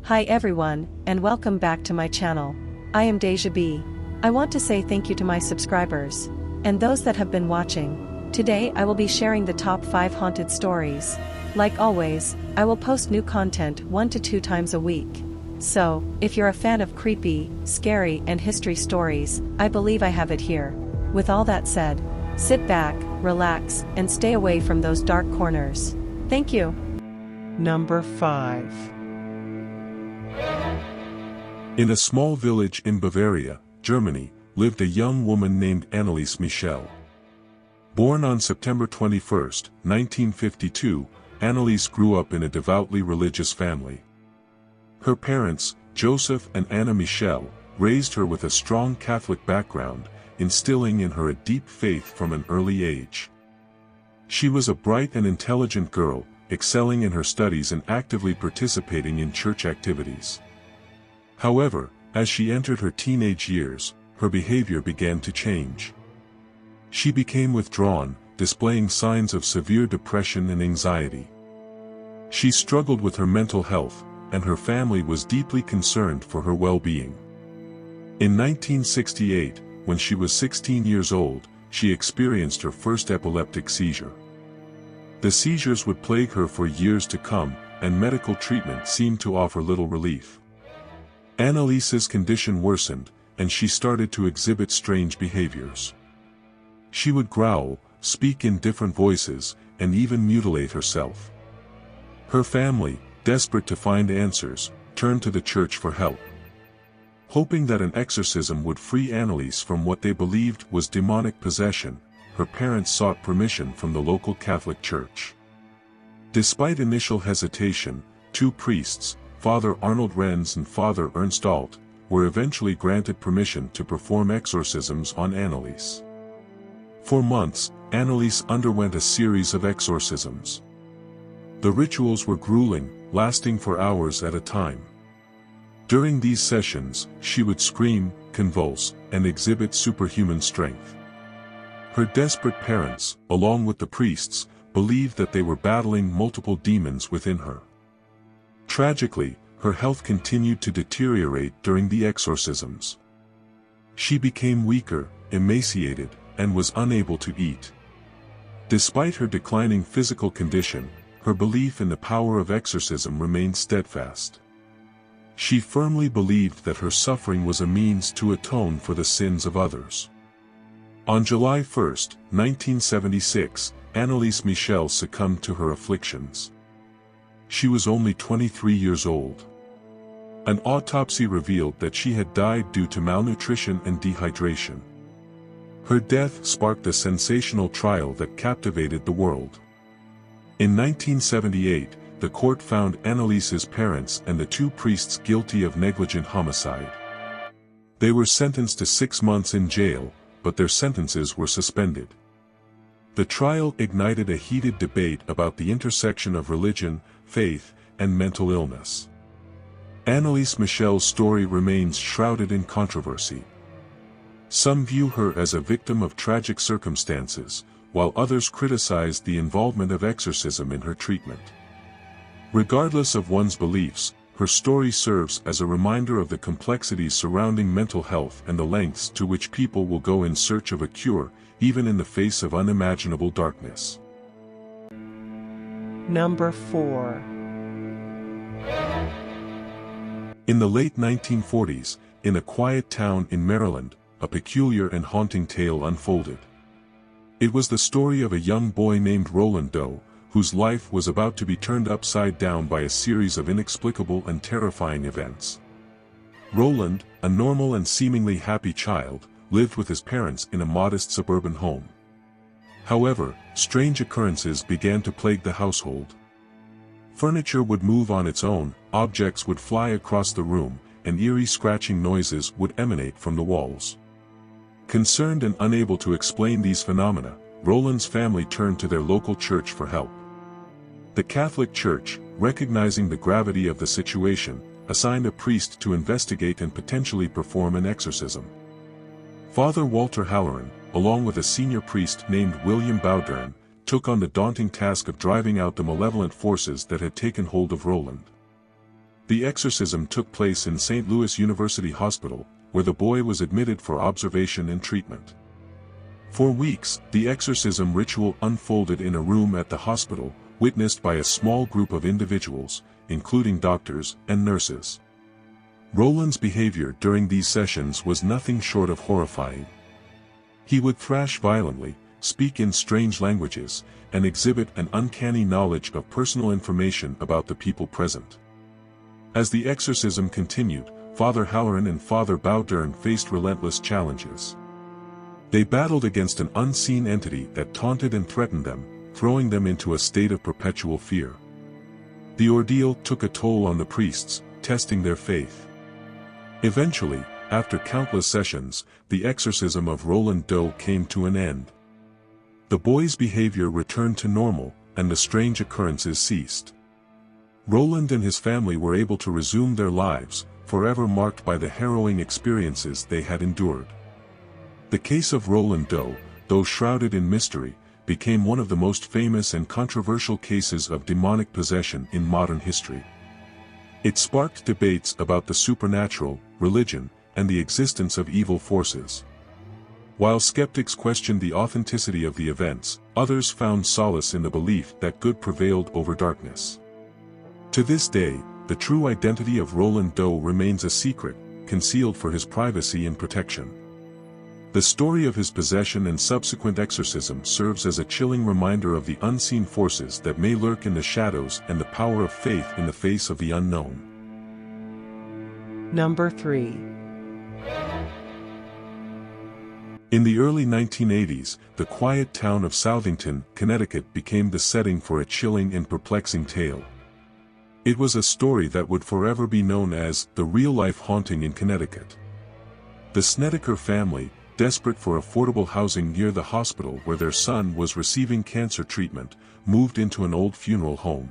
Hi everyone, and welcome back to my channel. I am Deja B. I want to say thank you to my subscribers, and those that have been watching. Today I will be sharing the top 5 haunted stories. Like always, I will post new content 1 to 2 times a week. So, if you're a fan of creepy, scary and history stories, I believe I have it here. With all that said, sit back, relax, and stay away from those dark corners. Thank you. Number 5. In a small village in Bavaria, Germany, lived a young woman named Anneliese Michel. Born on September 21, 1952, Anneliese grew up in a devoutly religious family. Her parents, Joseph and Anne Michel, raised her with a strong Catholic background, instilling in her a deep faith from an early age. She was a bright and intelligent girl, excelling in her studies and actively participating in church activities. However, as she entered her teenage years, her behavior began to change. She became withdrawn, displaying signs of severe depression and anxiety. She struggled with her mental health, and her family was deeply concerned for her well-being. In 1968, when she was 16 years old, she experienced her first epileptic seizure. The seizures would plague her for years to come, and medical treatment seemed to offer little relief. Anneliese's condition worsened, and she started to exhibit strange behaviors. She would growl, speak in different voices, and even mutilate herself. Her family, desperate to find answers, turned to the church for help. Hoping that an exorcism would free Anneliese from what they believed was demonic possession, her parents sought permission from the local Catholic Church. Despite initial hesitation, 2 priests, Father Arnold Renz and Father Ernst Alt, were eventually granted permission to perform exorcisms on Anneliese. For months, Anneliese underwent a series of exorcisms. The rituals were grueling, lasting for hours at a time. During these sessions, she would scream, convulse, and exhibit superhuman strength. Her desperate parents, along with the priests, believed that they were battling multiple demons within her. Tragically, her health continued to deteriorate during the exorcisms. She became weaker, emaciated, and was unable to eat. Despite her declining physical condition, her belief in the power of exorcism remained steadfast. She firmly believed that her suffering was a means to atone for the sins of others. On July 1, 1976, Anneliese Michel succumbed to her afflictions. She was only 23 years old. An autopsy revealed that she had died due to malnutrition and dehydration. Her death sparked a sensational trial that captivated the world. In 1978, the court found Anneliese's parents and the 2 priests guilty of negligent homicide. They were sentenced to 6 months in jail, but their sentences were suspended. The trial ignited a heated debate about the intersection of religion, faith, and mental illness. Anneliese Michel's story remains shrouded in controversy. Some view her as a victim of tragic circumstances, while others criticize the involvement of exorcism in her treatment. Regardless of one's beliefs, her story serves as a reminder of the complexities surrounding mental health and the lengths to which people will go in search of a cure, even in the face of unimaginable darkness. Number 4. In the late 1940s, in a quiet town in Maryland, a peculiar and haunting tale unfolded. It was the story of a young boy named Roland Doe, whose life was about to be turned upside down by a series of inexplicable and terrifying events. Roland, a normal and seemingly happy child, lived with his parents in a modest suburban home. However, strange occurrences began to plague the household. Furniture would move on its own, objects would fly across the room, and eerie scratching noises would emanate from the walls. Concerned and unable to explain these phenomena, Roland's family turned to their local church for help. The Catholic Church, recognizing the gravity of the situation, assigned a priest to investigate and potentially perform an exorcism. Father Walter Halloran, along with a senior priest named William Bowdern, took on the daunting task of driving out the malevolent forces that had taken hold of Roland. The exorcism took place in St. Louis University Hospital, where the boy was admitted for observation and treatment. For weeks, the exorcism ritual unfolded in a room at the hospital, witnessed by a small group of individuals, including doctors and nurses. Roland's behavior during these sessions was nothing short of horrifying. He would thrash violently, speak in strange languages, and exhibit an uncanny knowledge of personal information about the people present. As the exorcism continued, Father Halloran and Father Bowdern faced relentless challenges. They battled against an unseen entity that taunted and threatened them, throwing them into a state of perpetual fear. The ordeal took a toll on the priests, testing their faith. Eventually, after countless sessions, the exorcism of Roland Doe came to an end. The boy's behavior returned to normal, and the strange occurrences ceased. Roland and his family were able to resume their lives, forever marked by the harrowing experiences they had endured. The case of Roland Doe, though shrouded in mystery, became one of the most famous and controversial cases of demonic possession in modern history. It sparked debates about the supernatural, religion, and the existence of evil forces. While skeptics questioned the authenticity of the events, others found solace in the belief that good prevailed over darkness. To this day, the true identity of Roland Doe remains a secret, concealed for his privacy and protection. The story of his possession and subsequent exorcism serves as a chilling reminder of the unseen forces that may lurk in the shadows and the power of faith in the face of the unknown. Number 3. In the early 1980s, the quiet town of Southington, Connecticut became the setting for a chilling and perplexing tale. It was a story that would forever be known as the real-life haunting in Connecticut. The Snedeker family, desperate for affordable housing near the hospital where their son was receiving cancer treatment, moved into an old funeral home.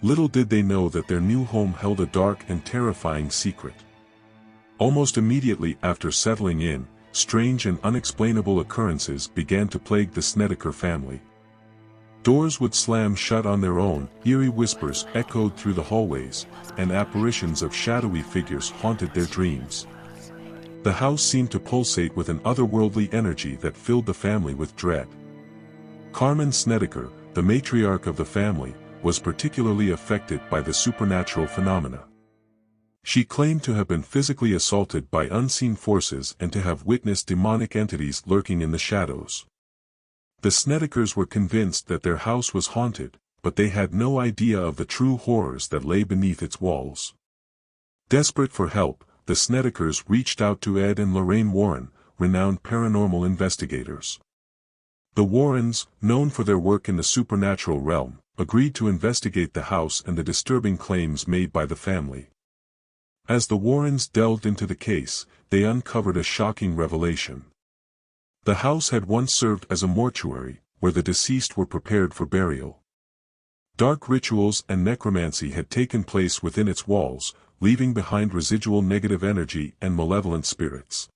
Little did they know that their new home held a dark and terrifying secret. Almost immediately after settling in, strange and unexplainable occurrences began to plague the Snedeker family. Doors would slam shut on their own, eerie whispers echoed through the hallways, and apparitions of shadowy figures haunted their dreams. The house seemed to pulsate with an otherworldly energy that filled the family with dread. Carmen Snedeker, the matriarch of the family, was particularly affected by the supernatural phenomena. She claimed to have been physically assaulted by unseen forces and to have witnessed demonic entities lurking in the shadows. The Snedekers were convinced that their house was haunted, but they had no idea of the true horrors that lay beneath its walls. Desperate for help, the Snedekers reached out to Ed and Lorraine Warren, renowned paranormal investigators. The Warrens, known for their work in the supernatural realm, agreed to investigate the house and the disturbing claims made by the family. As the Warrens delved into the case, they uncovered a shocking revelation. The house had once served as a mortuary, where the deceased were prepared for burial. Dark rituals and necromancy had taken place within its walls, leaving behind residual negative energy and malevolent spirits.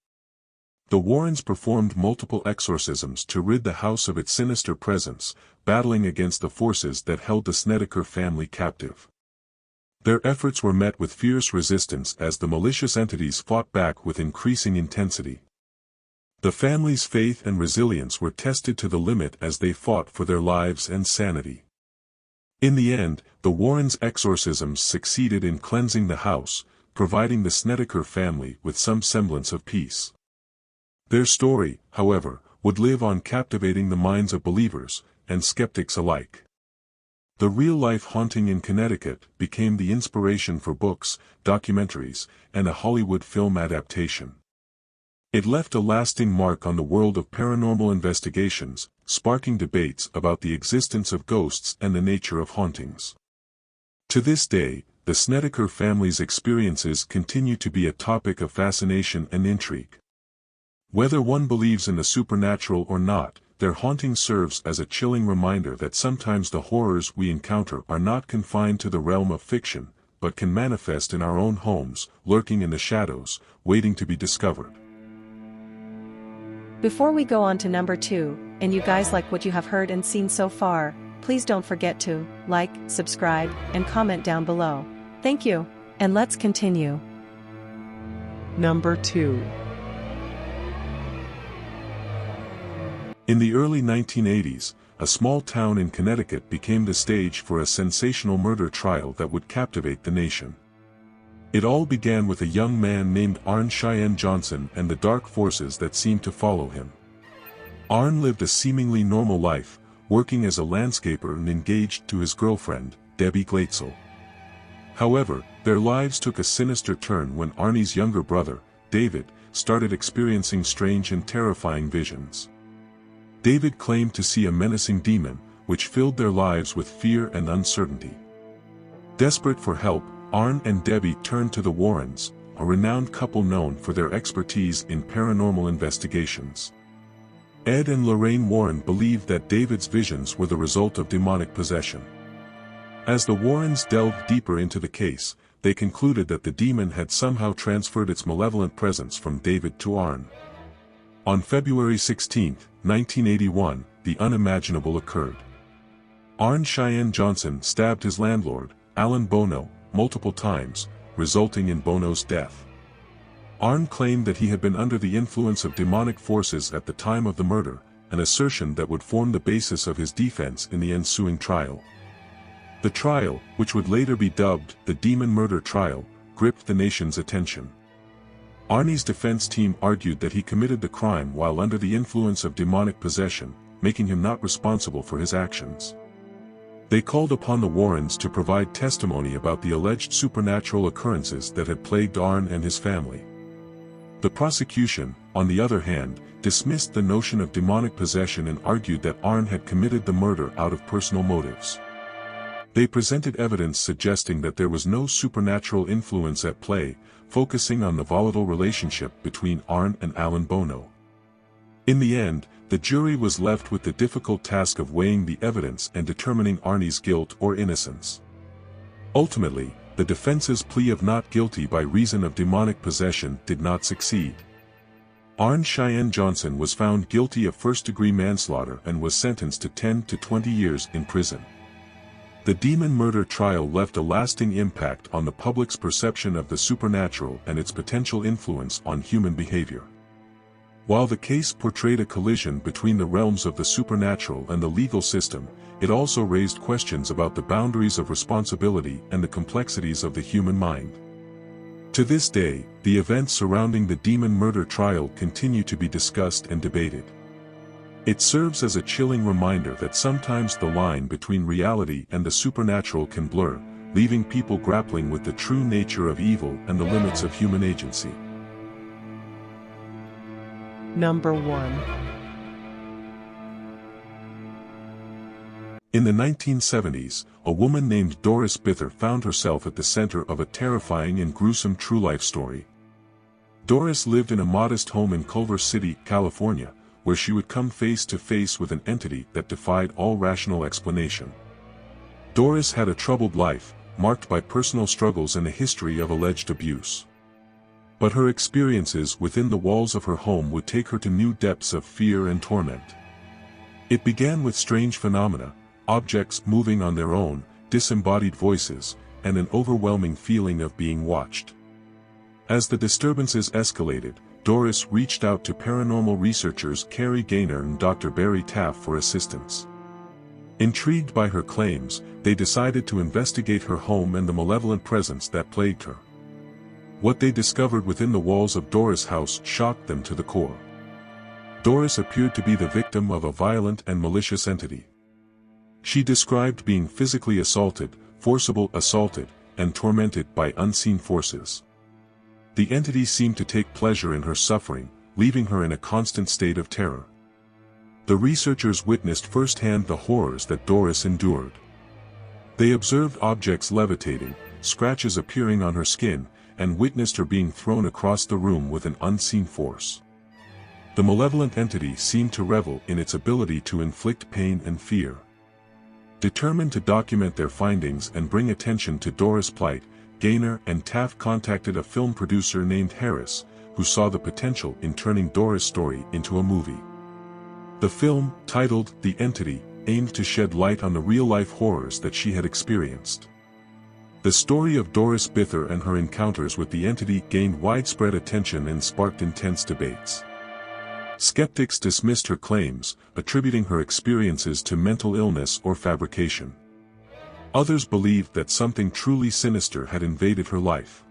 The Warrens performed multiple exorcisms to rid the house of its sinister presence, battling against the forces that held the Snedeker family captive. Their efforts were met with fierce resistance as the malicious entities fought back with increasing intensity. The family's faith and resilience were tested to the limit as they fought for their lives and sanity. In the end, the Warrens' exorcisms succeeded in cleansing the house, providing the Snedeker family with some semblance of peace. Their story, however, would live on, captivating the minds of believers and skeptics alike. The real-life haunting in Connecticut became the inspiration for books, documentaries, and a Hollywood film adaptation. It left a lasting mark on the world of paranormal investigations, sparking debates about the existence of ghosts and the nature of hauntings. To this day, the Snedeker family's experiences continue to be a topic of fascination and intrigue. Whether one believes in the supernatural or not, their haunting serves as a chilling reminder that sometimes the horrors we encounter are not confined to the realm of fiction, but can manifest in our own homes, lurking in the shadows, waiting to be discovered. Before we go on to number 2, and you guys like what you have heard and seen so far, please don't forget to like, subscribe, and comment down below. Thank you, and let's continue. Number 2. In the early 1980s, a small town in Connecticut became the stage for a sensational murder trial that would captivate the nation. It all began with a young man named Arne Cheyenne Johnson and the dark forces that seemed to follow him. Arne lived a seemingly normal life, working as a landscaper and engaged to his girlfriend, Debbie Glatzel. However, their lives took a sinister turn when Arne's younger brother, David, started experiencing strange and terrifying visions. David claimed to see a menacing demon, which filled their lives with fear and uncertainty. Desperate for help, Arne and Debbie turned to the Warrens, a renowned couple known for their expertise in paranormal investigations. Ed and Lorraine Warren believed that David's visions were the result of demonic possession. As the Warrens delved deeper into the case, they concluded that the demon had somehow transferred its malevolent presence from David to Arne. On February 16, 1981, the unimaginable occurred. Arne Cheyenne Johnson stabbed his landlord, Alan Bono, multiple times, resulting in Bono's death. Arne claimed that he had been under the influence of demonic forces at the time of the murder, an assertion that would form the basis of his defense in the ensuing trial. The trial, which would later be dubbed the Demon Murder Trial, gripped the nation's attention. Arne's defense team argued that he committed the crime while under the influence of demonic possession, making him not responsible for his actions. They called upon the Warrens to provide testimony about the alleged supernatural occurrences that had plagued Arne and his family. The prosecution, on the other hand, dismissed the notion of demonic possession and argued that Arne had committed the murder out of personal motives. They presented evidence suggesting that there was no supernatural influence at play, focusing on the volatile relationship between Arne and Alan Bono. In the end, the jury was left with the difficult task of weighing the evidence and determining Arne's guilt or innocence. Ultimately, the defense's plea of not guilty by reason of demonic possession did not succeed. Arne Cheyenne Johnson was found guilty of first-degree manslaughter and was sentenced to 10 to 20 years in prison. The demon murder trial left a lasting impact on the public's perception of the supernatural and its potential influence on human behavior. While the case portrayed a collision between the realms of the supernatural and the legal system, it also raised questions about the boundaries of responsibility and the complexities of the human mind. To this day, the events surrounding the demon murder trial continue to be discussed and debated. It serves as a chilling reminder that sometimes the line between reality and the supernatural can blur, leaving people grappling with the true nature of evil and the limits of human agency. Number 1. In the 1970s, a woman named Doris Bither found herself at the center of a terrifying and gruesome true-life story. Doris lived in a modest home in Culver City, California, where she would come face to face with an entity that defied all rational explanation. Doris had a troubled life, marked by personal struggles and a history of alleged abuse. But her experiences within the walls of her home would take her to new depths of fear and torment. It began with strange phenomena, objects moving on their own, disembodied voices, and an overwhelming feeling of being watched. As the disturbances escalated, Doris reached out to paranormal researchers Carrie Gaynor and Dr. Barry Taff for assistance. Intrigued by her claims, they decided to investigate her home and the malevolent presence that plagued her. What they discovered within the walls of Doris' house shocked them to the core. Doris appeared to be the victim of a violent and malicious entity. She described being physically assaulted, forcibly assaulted, and tormented by unseen forces. The entity seemed to take pleasure in her suffering, leaving her in a constant state of terror. The researchers witnessed firsthand the horrors that Doris endured. They observed objects levitating, scratches appearing on her skin, and witnessed her being thrown across the room with an unseen force. The malevolent entity seemed to revel in its ability to inflict pain and fear. Determined to document their findings and bring attention to Doris' plight, Gaynor and Taft contacted a film producer named Harris, who saw the potential in turning Doris' story into a movie. The film, titled The Entity, aimed to shed light on the real-life horrors that she had experienced. The story of Doris Bither and her encounters with the entity gained widespread attention and sparked intense debates. Skeptics dismissed her claims, attributing her experiences to mental illness or fabrication. Others believed that something truly sinister had invaded her life.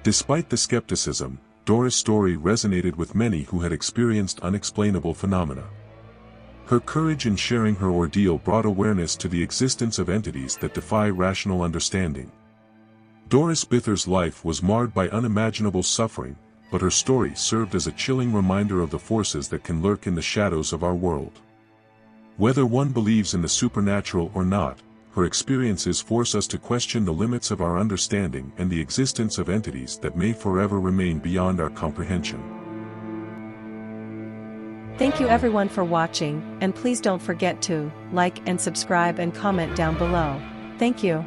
Despite the skepticism, Doris' story resonated with many who had experienced unexplainable phenomena. Her courage in sharing her ordeal brought awareness to the existence of entities that defy rational understanding. Doris Bither's life was marred by unimaginable suffering, but her story served as a chilling reminder of the forces that can lurk in the shadows of our world. Whether one believes in the supernatural or not, her experiences force us to question the limits of our understanding and the existence of entities that may forever remain beyond our comprehension. Thank you everyone for watching, and please don't forget to like and subscribe and comment down below. Thank you.